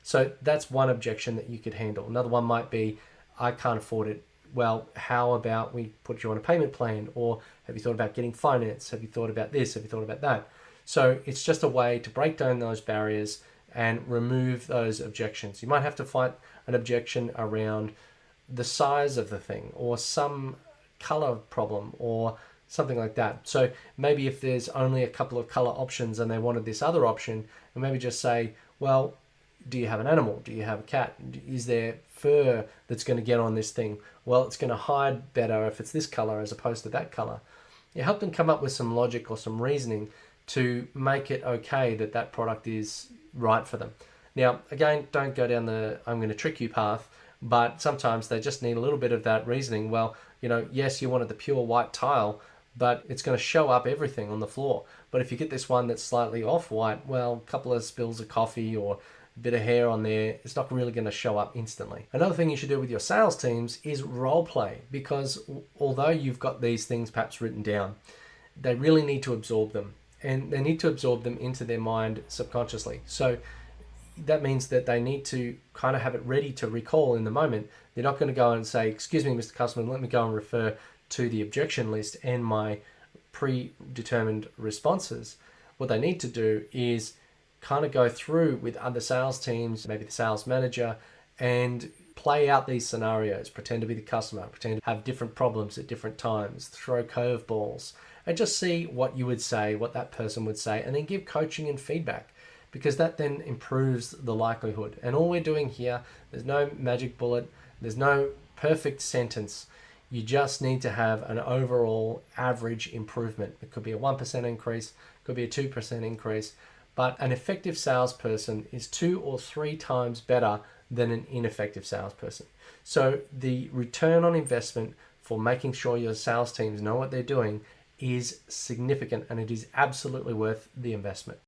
So that's one objection that you could handle. Another one might be, I can't afford it. Well, how about we put you on a payment plan? Or have you thought about getting finance? Have you thought about this? Have you thought about that? So it's just a way to break down those barriers and remove those objections. You might have to fight an objection around the size of the thing or some color problem or something like that. So maybe if there's only a couple of color options and they wanted this other option, and maybe just say, well, do you have an animal? Do you have a cat? Is there fur that's going to get on this thing? Well, it's going to hide better if it's this color as opposed to that color. You help them come up with some logic or some reasoning to make it okay that that product is right for them. Now, again, don't go down the I'm going to trick you path, but sometimes they just need a little bit of that reasoning. Well, yes, you wanted the pure white tile, but it's going to show up everything on the floor. But if you get this one that's slightly off-white, well, a couple of spills of coffee or a bit of hair on there, it's not really going to show up instantly. Another thing you should do with your sales teams is role play, because although you've got these things perhaps written down, they really need to absorb them, and they need to absorb them into their mind subconsciously. So that means that they need to kind of have it ready to recall in the moment. They're not going to go and say, excuse me, Mr. Customer, let me go and refer to the objection list and my predetermined responses. What they need to do is kind of go through with other sales teams, maybe the sales manager, and play out these scenarios, pretend to be the customer, pretend to have different problems at different times, throw curveballs, and just see what you would say, what that person would say, and then give coaching and feedback, because that then improves the likelihood. And all we're doing here, there's no magic bullet, there's no perfect sentence. You just need to have an overall average improvement. It could be a 1% increase, could be a 2% increase, but an effective salesperson is 2 or 3 times better than an ineffective salesperson. So the return on investment for making sure your sales teams know what they're doing is significant, and it is absolutely worth the investment.